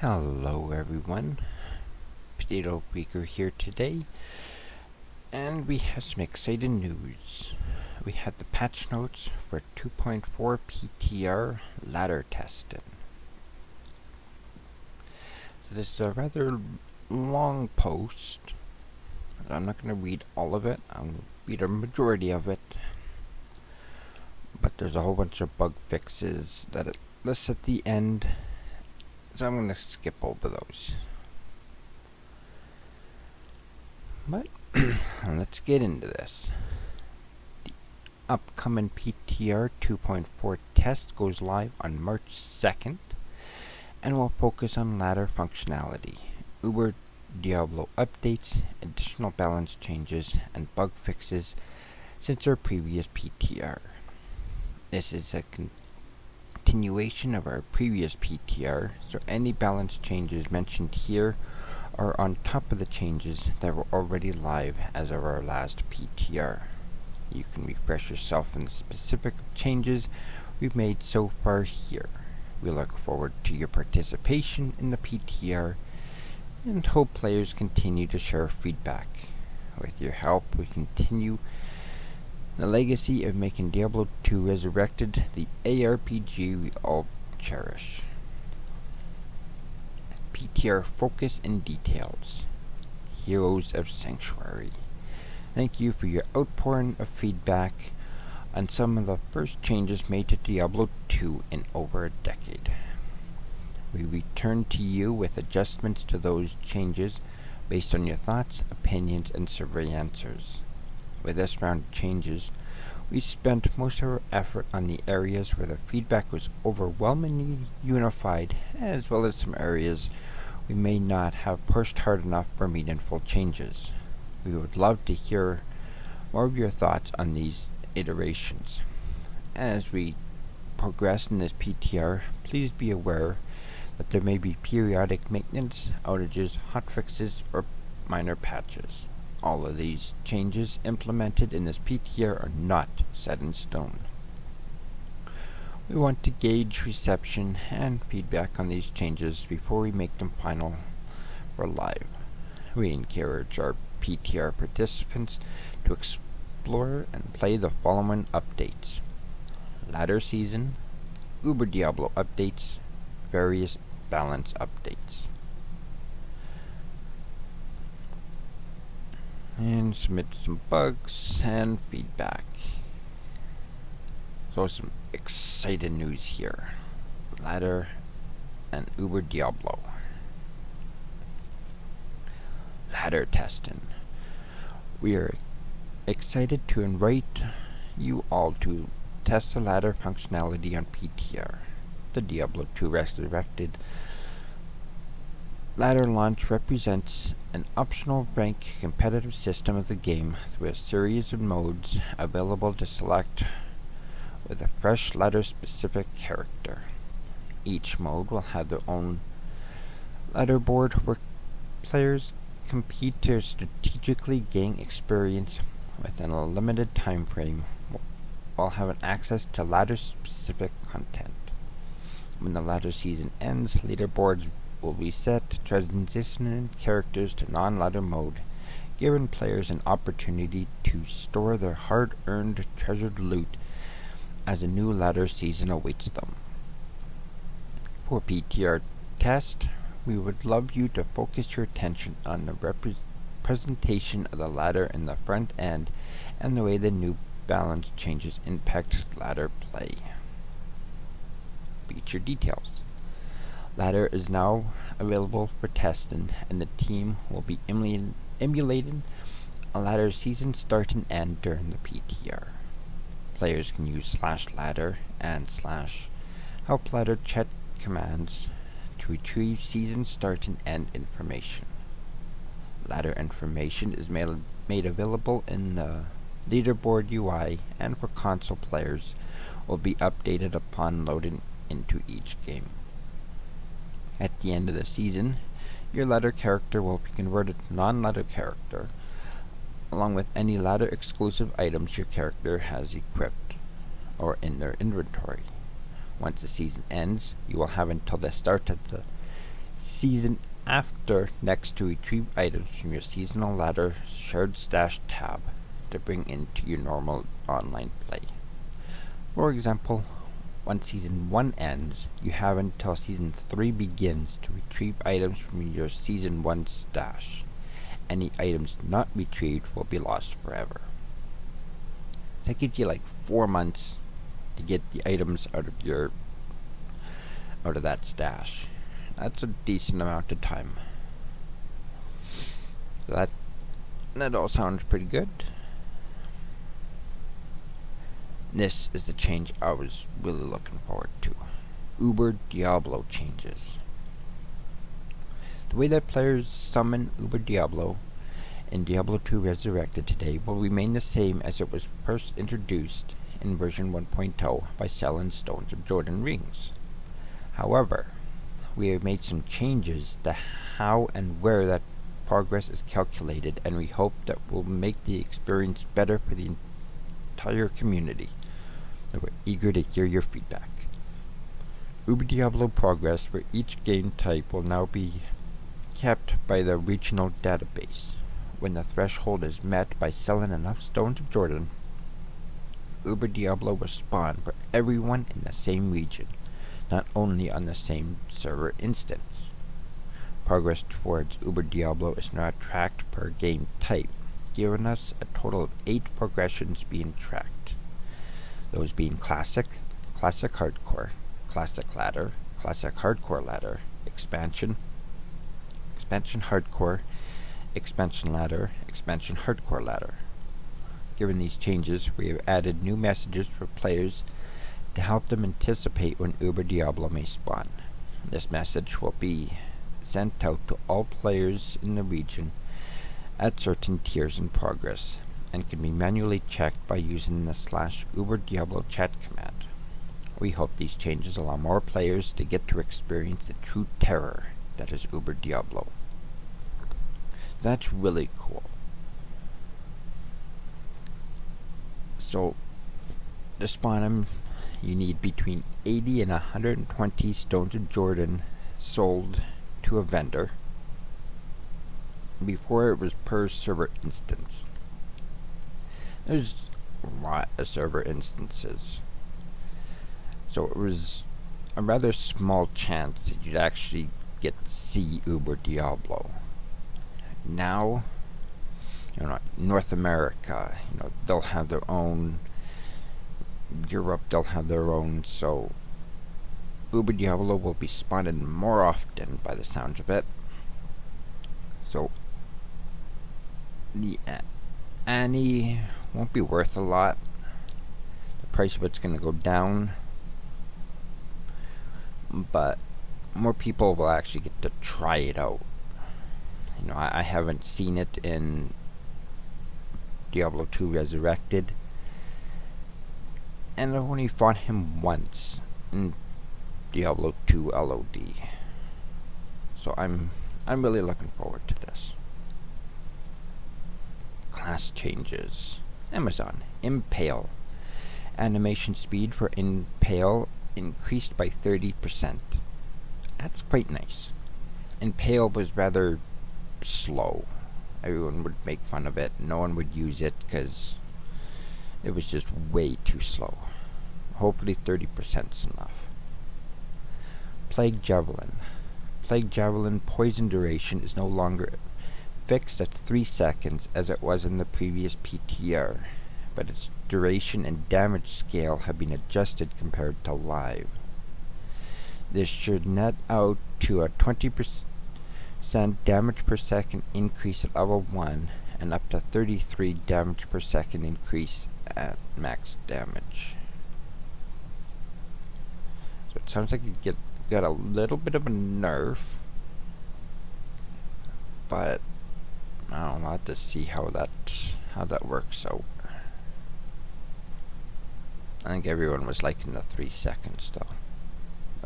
Hello everyone, Potato Baker here today, and we have some exciting news. We had the patch notes for 2.4 PTR ladder testing. So this is a rather long post. I'm not going to read all of it, I'll read a majority of it, but there's a whole bunch of bug fixes that it lists at the end, so I'm going to skip over those. But let's get into this. The upcoming PTR 2.4 test goes live on March 2nd and will focus on ladder functionality, Diablo updates, additional balance changes, and bug fixes since our previous PTR. This is a continuation of our previous PTR, so any balance changes mentioned here are on top of the changes that were already live as of our last PTR. You can refresh yourself in the specific changes we've made so far here. We look forward to your participation in the PTR and hope players continue to share feedback. With your help, we continue the legacy of making Diablo 2 Resurrected the ARPG we all cherish. PTR focus and details. Heroes of Sanctuary. Thank you for your outpouring of feedback on some of the first changes made to Diablo 2 in over a decade. We return to you with adjustments to those changes based on your thoughts, opinions, and survey answers. With this round of changes, we spent most of our effort on the areas where the feedback was overwhelmingly unified, as well as some areas we may not have pushed hard enough for meaningful changes. We would love to hear more of your thoughts on these iterations. As we progress in this PTR, please be aware that there may be periodic maintenance, outages, hotfixes, or minor patches. All of these changes implemented in this PTR are not set in stone. We want to gauge reception and feedback on these changes before we make them final for live. We encourage our PTR participants to explore and play the following updates: Ladder Season, Diablo updates, various balance updates. And submit some bugs and feedback. So some exciting news here. Ladder and Diablo. Ladder testing. We are excited to invite you all to test the ladder functionality on PTR. The Diablo 2 Resurrected ladder launch represents an optional rank competitive system of the game through a series of modes available to select with a fresh ladder specific character. Each mode will have their own ladder board where players compete to strategically gain experience within a limited time frame while having access to ladder specific content. When the ladder season ends, leaderboards will reset, transitioning characters to non-ladder mode, giving players an opportunity to store their hard-earned treasured loot as a new ladder season awaits them. For PTR test, we would love you to focus your attention on the presentation of the ladder in the front end and the way the new balance changes impact ladder play. Feature details. Ladder is now available for testing, and the team will be emulating a ladder season start and end during the PTR. Players can use /ladder and /help-ladder chat commands to retrieve season start and end information. Ladder information is made available in the leaderboard UI, and for console players will be updated upon loading into each game. At the end of the season, your ladder character will be converted to non-ladder character, along with any ladder exclusive items your character has equipped or in their inventory. Once the season ends, you will have until the start of the season after next to retrieve items from your seasonal ladder shared stash tab to bring into your normal online play. For example, when Season 1 ends, you have until Season 3 begins to retrieve items from your Season 1 stash. Any items not retrieved will be lost forever. That gives you like 4 months to get the items out of that stash. That's a decent amount of time. That all sounds pretty good. This is the change I was really looking forward to. Uber Diablo changes. The way that players summon Uber Diablo in Diablo 2 Resurrected today will remain the same as it was first introduced in version 1.0 by selling Stones of Jordan rings. However, we have made some changes to how and where that progress is calculated, and we hope that will make the experience better for the entire community. We're eager to hear your feedback. Uber Diablo progress for each game type will now be kept by the regional database. When the threshold is met by selling enough Stones of Jordan, Uber Diablo will spawn for everyone in the same region, not only on the same server instance. Progress towards Uber Diablo is now tracked per game type, giving us a total of 8 progressions being tracked. Those being Classic, Classic Hardcore, Classic Ladder, Classic Hardcore Ladder, Expansion, Expansion Hardcore, Expansion Ladder, Expansion Hardcore Ladder. Given these changes, we have added new messages for players to help them anticipate when Uber Diablo may spawn. This message will be sent out to all players in the region at certain tiers in progress, and can be manually checked by using the /Uber Diablo chat command. We hope these changes allow more players to get to experience the true terror that is Uber Diablo. That's really cool. So, to spawn him, you need between 80 and 120 Stones of Jordan sold to a vendor. Before, it was per server instance. There's a lot of server instances, so it was a rather small chance that you'd actually get to see Uber Diablo. Now, North America, they'll have their own. Europe, they'll have their own. So Uber Diablo will be spawning more often, by the sounds of it. So the Annie won't be worth a lot. The price of it's going to go down, but more people will actually get to try it out. I haven't seen it in Diablo 2 Resurrected, and I've only fought him once in Diablo 2 LOD. So I'm really looking forward to this. Class changes. Amazon. Impale. Animation speed for Impale increased by 30%. That's quite nice. Impale was rather slow. Everyone would make fun of it. No one would use it because it was just way too slow. Hopefully 30% is enough. Plague Javelin. Plague Javelin poison duration is no longer fixed at 3 seconds as it was in the previous PTR, but its duration and damage scale have been adjusted compared to live. This should net out to a 20% damage per second increase at level 1 and up to 33 damage per second increase at max damage. So it sounds like it got a little bit of a nerf, but I'll have to see how that works out. I think everyone was liking the 3 seconds though.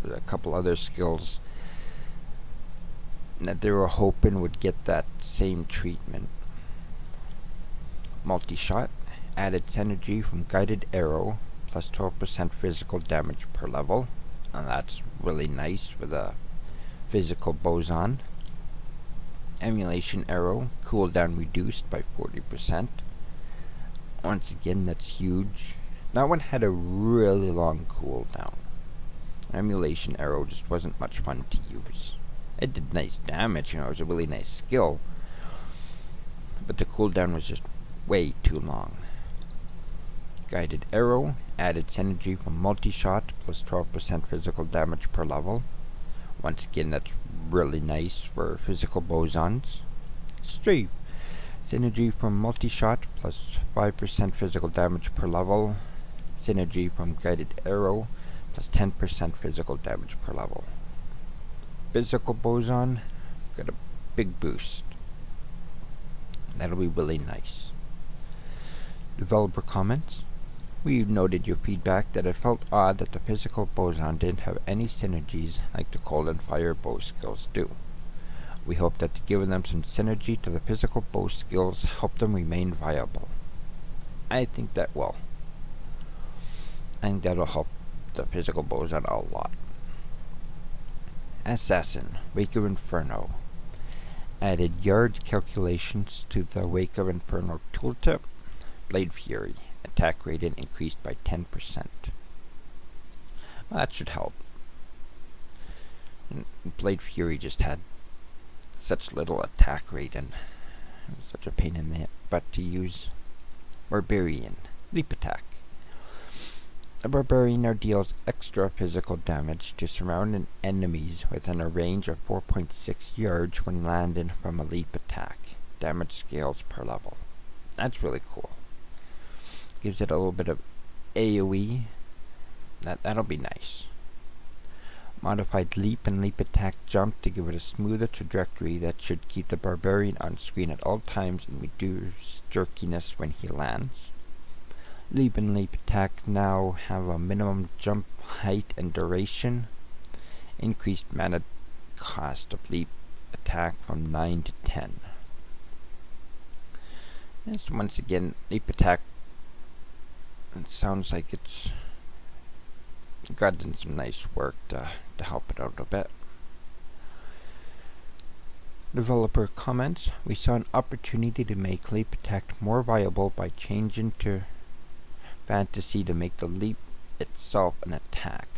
There's a couple other skills that they were hoping would get that same treatment. Multi-shot added synergy from guided arrow plus 12% physical damage per level, and that's really nice for the physical boson. Emulation arrow, cooldown reduced by 40%. Once again, that's huge. That one had a really long cooldown. Emulation arrow just wasn't much fun to use. It did nice damage, it was a really nice skill. But the cooldown was just way too long. Guided arrow, added synergy from multi-shot, plus 12% physical damage per level. Once again, that's really nice for physical bosons. Strafe, synergy from multi-shot, plus 5% physical damage per level. Synergy from guided arrow, plus 10% physical damage per level. Physical boson, got a big boost. That'll be really nice. Developer comments. We noted your feedback that it felt odd that the physical boson didn't have any synergies like the cold and fire bow skills do. We hope that giving them some synergy to the physical bow skills help them remain viable. I think that will. I think that'll help the physical boson a lot. Assassin, Wake of Inferno. Added yard calculations to the Wake of Inferno tooltip. Blade Fury, attack rating increased by 10%. Well, that should help. And Blade Fury just had such little attack rate and such a pain in the butt to use. Barbarian, leap attack. The Barbarian now deals extra physical damage to surrounding enemies within a range of 4.6 yards when landing from a leap attack. Damage scales per level. That's really cool. Gives it a little bit of AoE. That'll be nice. Modified leap and leap attack jump to give it a smoother trajectory that should keep the Barbarian on screen at all times and reduce jerkiness when he lands. Leap and leap attack now have a minimum jump height and duration. Increased mana cost of leap attack from 9 to 10. This once again, leap attack, it sounds like it's gotten some nice work to help it out a bit. Developer comments. We saw an opportunity to make leap attack more viable by changing to fantasy to make the leap itself an attack.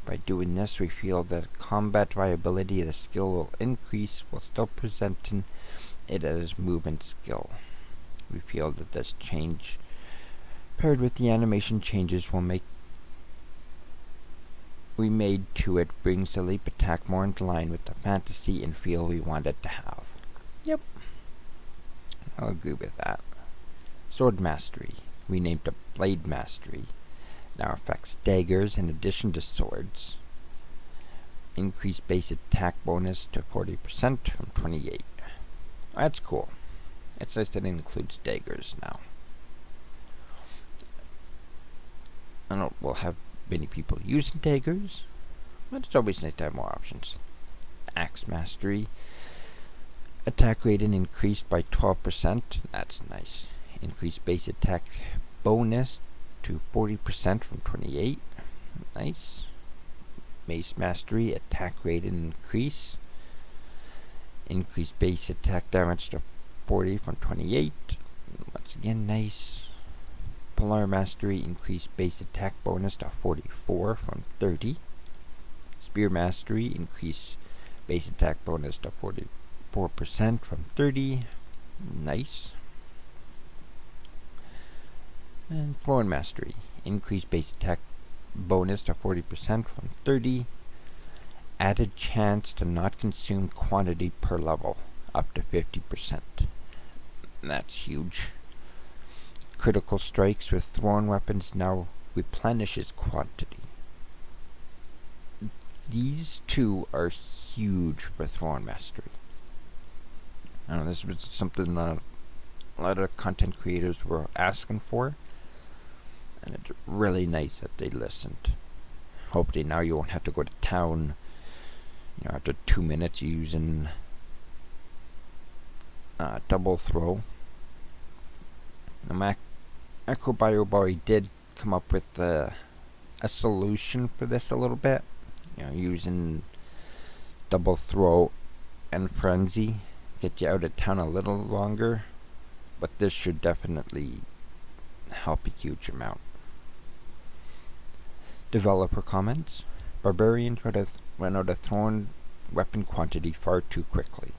By doing this, we feel that combat viability of the skill will increase while still presenting it as movement skill. We feel that this change, paired with the animation changes we made to it, brings the leap attack more into line with the fantasy and feel we want it to have. Yep, I'll agree with that. Sword Mastery, renamed to Blade Mastery, now affects daggers in addition to swords. Increased base attack bonus to 40% from 28%. That's cool. It's nice that it includes daggers now. I don't we'll have many people using daggers, but it's always nice to have more options. Axe Mastery. Attack rating increased by 12%. That's nice. Increased base attack bonus to 40% from 28%. Nice. Mace Mastery. Attack rating increase. Increased base attack damage to 40 from 28. Once again, nice. Polar Mastery, increased base attack bonus to 44 from 30. Spear Mastery, increased base attack bonus to 44% from 30. Nice. And Thorn Mastery, increased base attack bonus to 40% from 30. Added chance to not consume quantity per level, up to 50%. That's huge. Critical strikes with thrown weapons now replenishes quantity. These two are huge for Thorn Mastery. I know this was something a lot of content creators were asking for, and it's really nice that they listened. Hopefully now you won't have to go to town, after 2 minutes using double throw. The Macrobio did come up with a solution for this a little bit, using Double Throw and Frenzy get you out of town a little longer, but this should definitely help a huge amount. Developer comments: Barbarians run out of thrown weapon quantity far too quickly.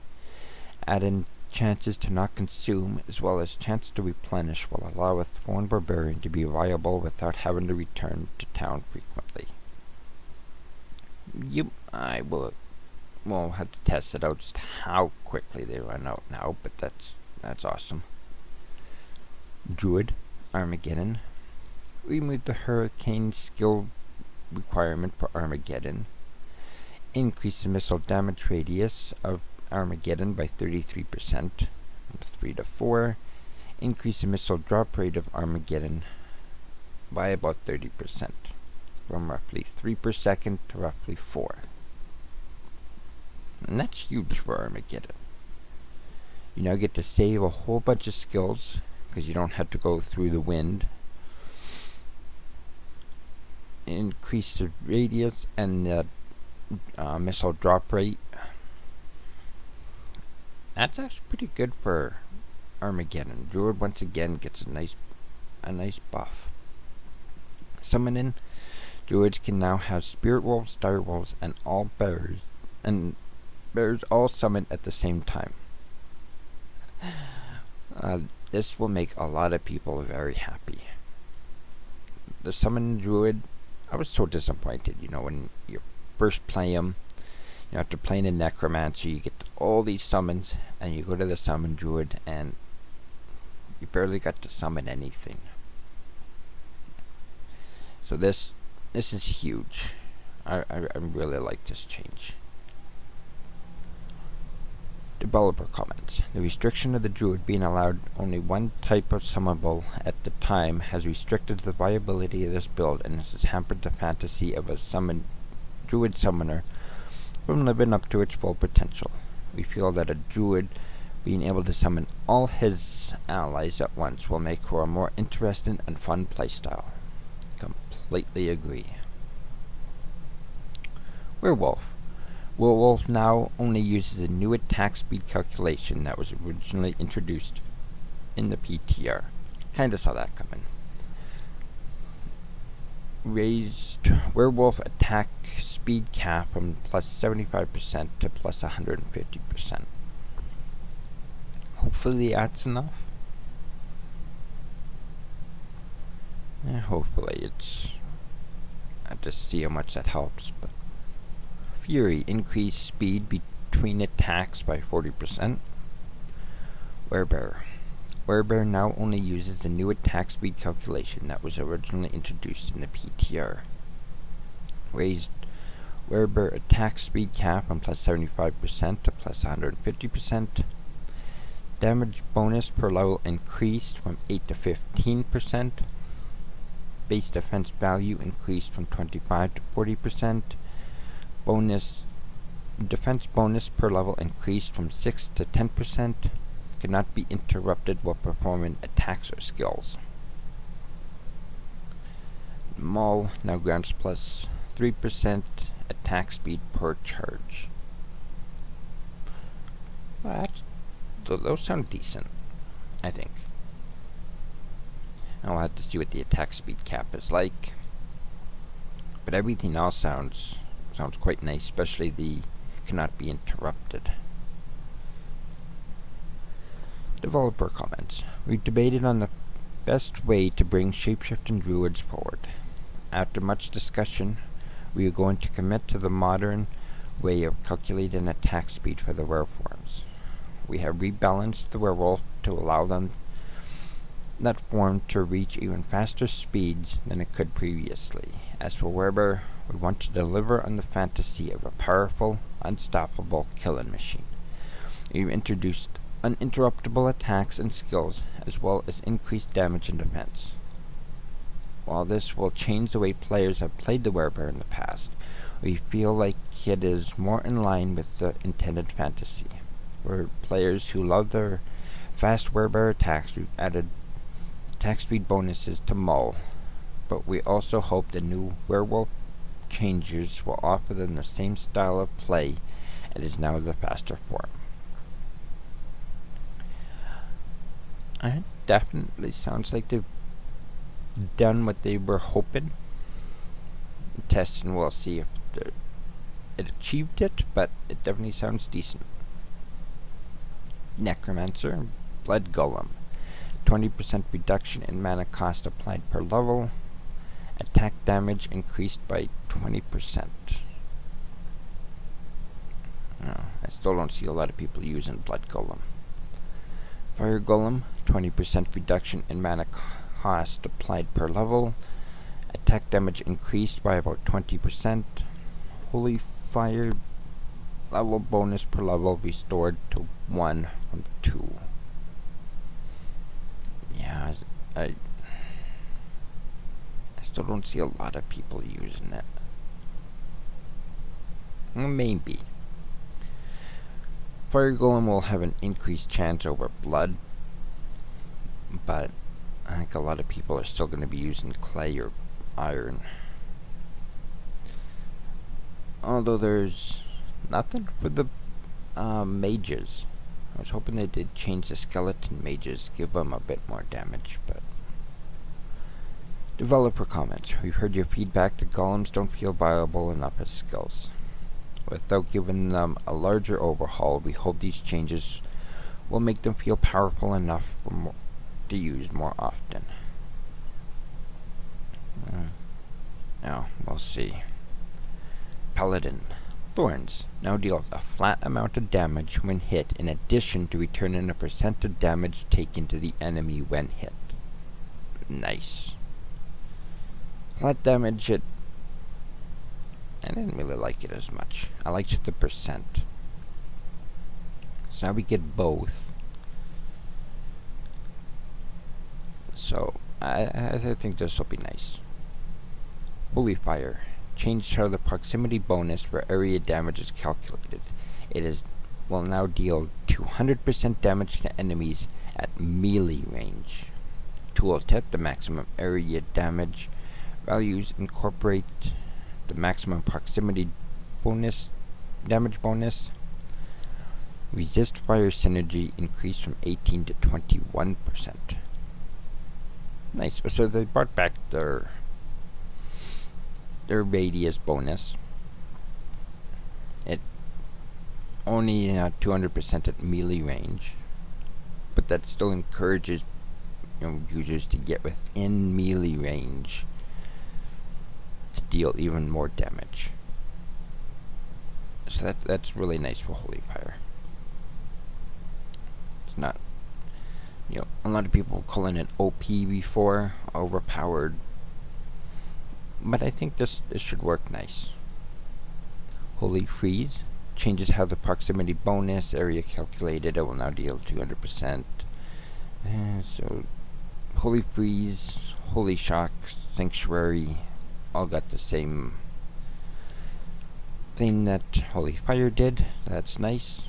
Add in chances to not consume as well as chance to replenish will allow a thrown Barbarian to be viable without having to return to town frequently. I will have to test it out just how quickly they run out now, but that's awesome. Druid Armageddon: remove the hurricane skill requirement for Armageddon. Increase the missile damage radius of Armageddon by 33% from 3 to 4. Increase the missile drop rate of Armageddon by about 30%, from roughly 3 per second to roughly 4. And that's huge for Armageddon. You now get to save a whole bunch of skills because you don't have to go through the wind. Increase the radius and the missile drop rate. That's actually pretty good for Armageddon. Druid once again gets a nice buff. Summoning: Druids can now have Spirit Wolves, Dire Wolves, and all bears all summoned at the same time. This will make a lot of people very happy. The Summon Druid, I was so disappointed, when you first play him. After playing a Necromancer, you get all these summons, and you go to the Summon Druid, and you barely got to summon anything. So this is huge. I really like this change. Developer comments: the restriction of the Druid being allowed only one type of summonable at the time has restricted the viability of this build, and this has hampered the fantasy of a Druid summoner from living up to its full potential. We feel that a Druid being able to summon all his allies at once will make for a more interesting and fun playstyle. Completely agree. Werewolf now only uses a new attack speed calculation that was originally introduced in the PTR. Kinda saw that coming. Raised Werewolf attack speed cap from plus 75% to plus 150%. Hopefully that's enough. Yeah, hopefully I have to see how much that helps, but Fury: increased speed between attacks by 40%. Werebear now only uses the new attack speed calculation that was originally introduced in the PTR. Raised Werebear attack speed cap from plus 75% to plus 150%. Damage bonus per level increased from 8 to 15%. Base defense value increased from 25 to 40%. Defense bonus per level increased from 6 to 10%. Cannot be interrupted while performing attacks or skills. Maul now grants plus 3% attack speed per charge. Well, those sound decent, I think. I'll have to see what the attack speed cap is like. But everything else sounds quite nice, especially the cannot be interrupted. Developer comments: we debated on the best way to bring shapeshifting druids forward. After much discussion, we are going to commit to the modern way of calculating attack speed for the wereforms. We have rebalanced the werewolf to allow that form to reach even faster speeds than it could previously. As for Werebear, we want to deliver on the fantasy of a powerful, unstoppable killing machine. We've introduced uninterruptible attacks and skills, as well as increased damage and defense. While this will change the way players have played the Werebear in the past, we feel like it is more in line with the intended fantasy. For players who love their fast Werebear attacks, we've added attack speed bonuses to Maul, but we also hope the new werewolf changes will offer them the same style of play It is now the faster form. It definitely sounds like they've done what they were hoping. Test and we'll see if it achieved it, but it definitely sounds decent. Necromancer, Blood Golem. 20% reduction in mana cost applied per level. Attack damage increased by 20%. I still don't see a lot of people using Blood Golem. Fire Golem, 20% reduction in mana cost applied per level. Attack damage increased by about 20%. Holy Fire level bonus per level restored to 1 from 2. Yeah, I still don't see a lot of people using it. Maybe. Fire Golem will have an increased chance over blood, but I think a lot of people are still going to be using clay or iron. Although there's nothing for the mages. I was hoping they did change the skeleton mages, give them a bit more damage, but... Developer comments. We've heard your feedback. The golems don't feel viable enough as skills. Without giving them a larger overhaul, we hope these changes will make them feel powerful enough to use more often. Now, we'll see. Paladin Thorns now deals a flat amount of damage when hit, in addition to returning a percent of damage taken to the enemy when hit. Nice. Flat damage, I didn't really like it as much. I liked the percent. So now we get both. So, I think this will be nice. Holy Fire. Changed how the proximity bonus for area damage is calculated. Will now deal 200% damage to enemies at melee range. Tooltip, the maximum area damage values incorporate the maximum proximity damage bonus. Resist fire synergy increased from 18 to 21%. Nice. So they brought back their radius bonus. It only 200% at melee range, but that still encourages users to get within melee range to deal even more damage. So that's really nice for Holy Fire. It's not, a lot of people calling it OP before, overpowered. But I think this should work nice. Holy Freeze changes how the proximity bonus area calculated. It will now deal 200%. So Holy Freeze, Holy Shock, Sanctuary all got the same thing that Holy Fire did. That's nice.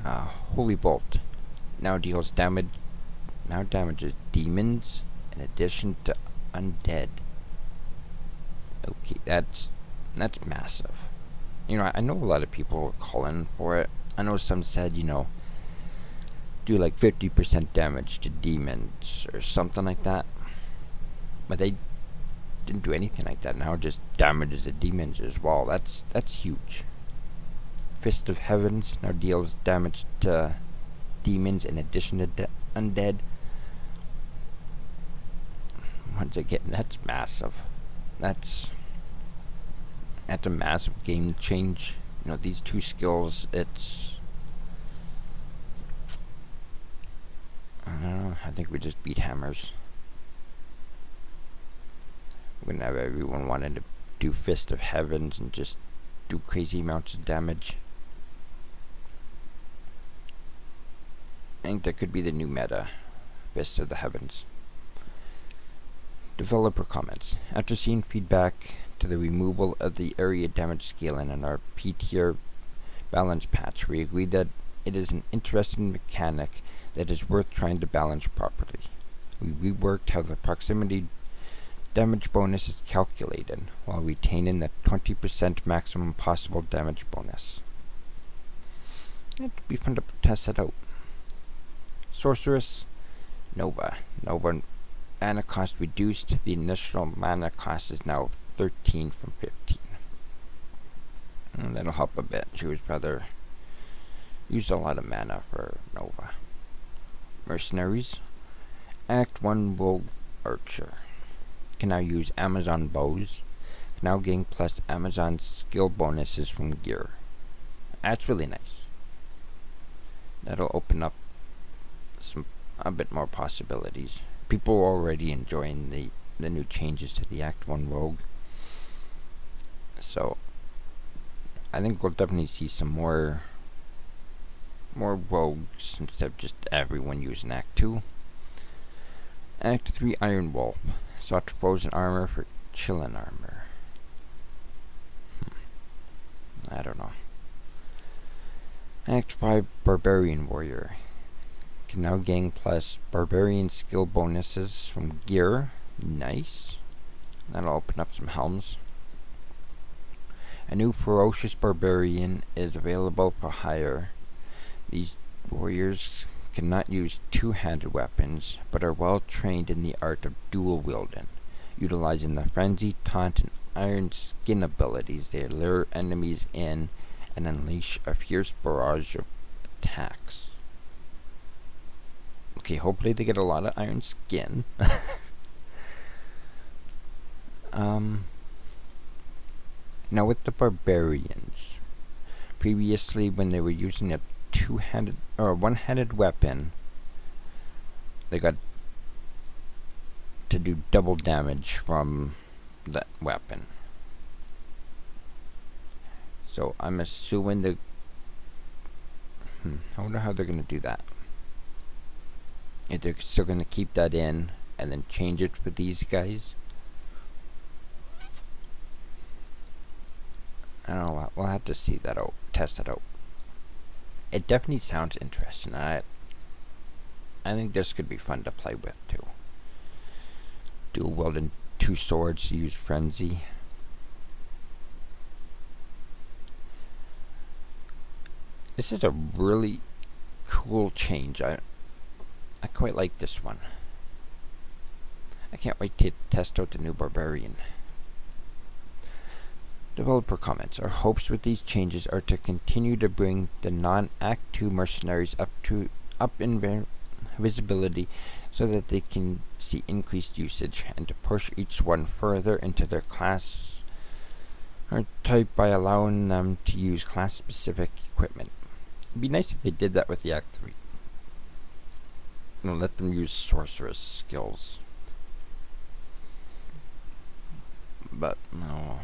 Holy Bolt now deals damage. Now damages demons in addition to undead. Okay, that's massive. I know a lot of people were calling for it. I know some said, do like 50% damage to demons or something like that. But they didn't do anything like that. Now it just damages the demons as well. That's huge. Fist of Heavens now deals damage to demons in addition to undead. Once again, that's massive. That's a massive game change. These two skills, I don't know, I think we just beat hammers. We're gonna have everyone wanting to do Fist of Heavens and just do crazy amounts of damage. I think that could be the new meta. Fist of the Heavens. Developer comments. After seeing feedback to the removal of the area damage scaling in our PTR balance patch, we agreed that it is an interesting mechanic that is worth trying to balance properly. We reworked how the proximity damage bonus is calculated while retaining the 20% maximum possible damage bonus. It'd be fun to test it out. Sorceress Nova. Nova mana cost reduced. The initial mana cost is now 13 from 15. And that'll help a bit. She would rather use a lot of mana for Nova. Mercenaries. Act 1 Rogue Archer. Can now use Amazon bows. Can now gain plus Amazon skill bonuses from gear. That's really nice. That'll open up a bit more possibilities. People are already enjoying the new changes to the Act 1 Rogue. So I think we'll definitely see some more rogues instead of just everyone using Act 2. Act 3 Iron Wolf. Sought frozen armor for chillin' armor. I don't know. Act 5 Barbarian Warrior. Can now gain plus Barbarian skill bonuses from gear. Nice. That'll open up some helms. A new Ferocious Barbarian is available for hire. These warriors cannot use two-handed weapons, but are well trained in the art of dual wielding. Utilizing the Frenzy, Taunt, and Iron Skin abilities, they lure enemies in and unleash a fierce barrage of attacks. Okay, hopefully they get a lot of Iron Skin. Now with the Barbarians, previously when they were using a two-handed or one-handed weapon, they got to do double damage from that weapon. So I'm assuming I wonder how they're gonna do that. If they're still gonna keep that in and then change it for these guys. I don't know. We'll have to see that out, test it out. It definitely sounds interesting. I think this could be fun to play with too. Dual wielding two swords to use frenzy. This is a really cool change. I quite like this one. I can't wait to test out the new Barbarian. Developer comments. Our hopes with these changes are to continue to bring the non-Act 2 mercenaries up in visibility so that they can see increased usage, and to push each one further into their class or type by allowing them to use class-specific equipment. It'd be nice if they did that with the Act 3. And let them use sorceress skills. But no.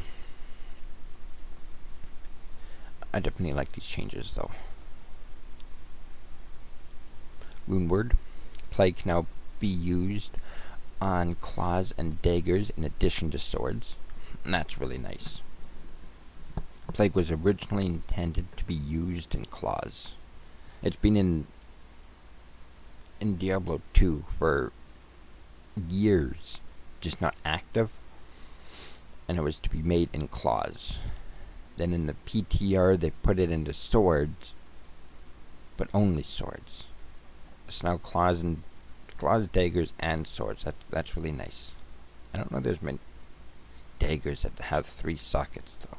I definitely like these changes though. Rune Word. Plague can now be used on claws and daggers in addition to swords. And that's really nice. Plague was originally intended to be used in claws. It's been in Diablo 2 for years, just not active, and it was to be made in claws. Then in the PTR they put it into swords, but only swords. It's now claws, daggers, and swords. That's really nice. I don't know if there's many daggers that have 3 sockets though.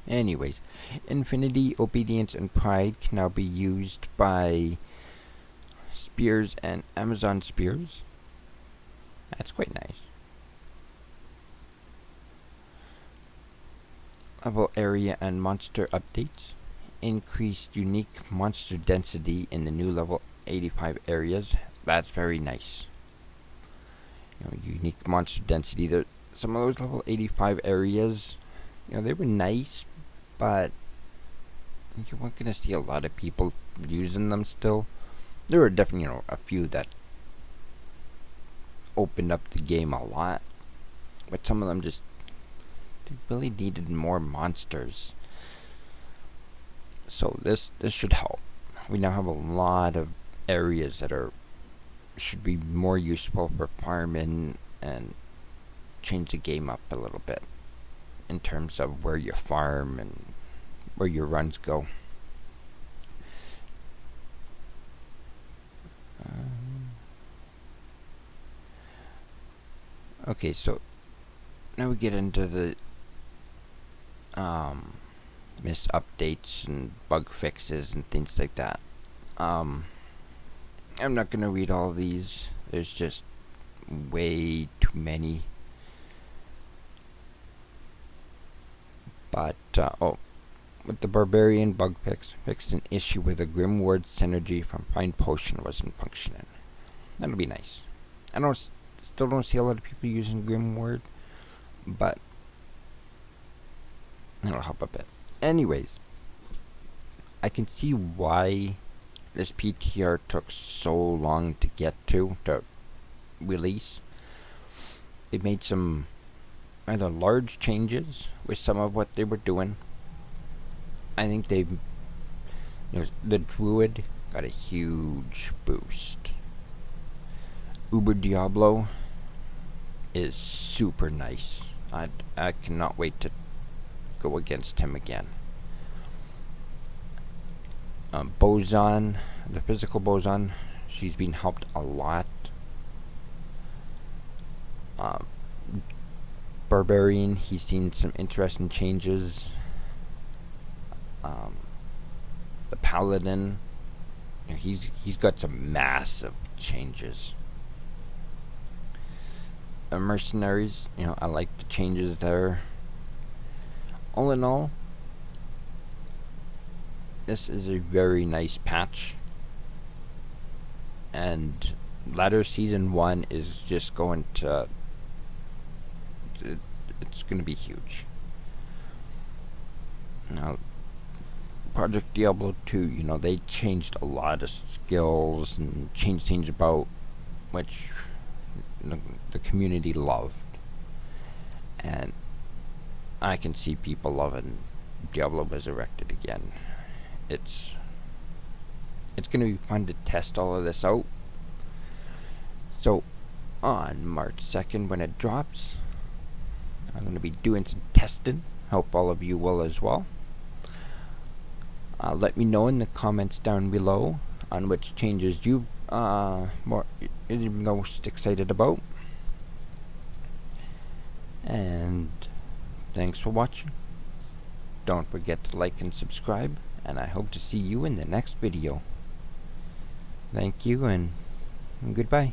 Anyways, Infinity, Obedience, and Pride can now be used by spears and Amazon spears. That's quite nice. Level area and monster updates. Increased unique monster density in the new level 85 areas. That's very nice. Unique monster density. Some of those level 85 areas, they were nice, but you weren't going to see a lot of people using them still. There were definitely, a few that opened up the game a lot, but some of them just really needed more monsters. So this should help. We now have a lot of areas that are should be more useful for farming and change the game up a little bit in terms of where you farm and where your runs go. Okay, so now we get into the missed updates and bug fixes and things like that. I'm not gonna read all these. There's just way too many. But with the Barbarian bug fix, fixed an issue with a Grim Ward synergy from Find Potion wasn't functioning. That'll be nice. I still don't see a lot of people using Grim Ward, but it'll help a bit. Anyways, I can see why this PTR took so long to get to release. It made some rather large changes with some of what they were doing. I think the Druid got a huge boost. Uber Diablo is super nice. I cannot wait to go against him again. Boson, the physical Boson, she's been helped a lot. Barbarian, he's seen some interesting changes. The Paladin, he's got some massive changes. The Mercenaries, I like the changes there. All in all, this is a very nice patch, and Ladder Season 1 is just going to, it's going to be huge. Now, Project Diablo 2, they changed a lot of skills and changed things about, which the community loved. And I can see people loving Diablo Resurrected again. It's going to be fun to test all of this out. So, on March 2nd when it drops, I'm going to be doing some testing. Hope all of you will as well. Let me know in the comments down below on which changes you you're most excited about. And thanks for watching. Don't forget to like and subscribe, and I hope to see you in the next video. Thank you and goodbye.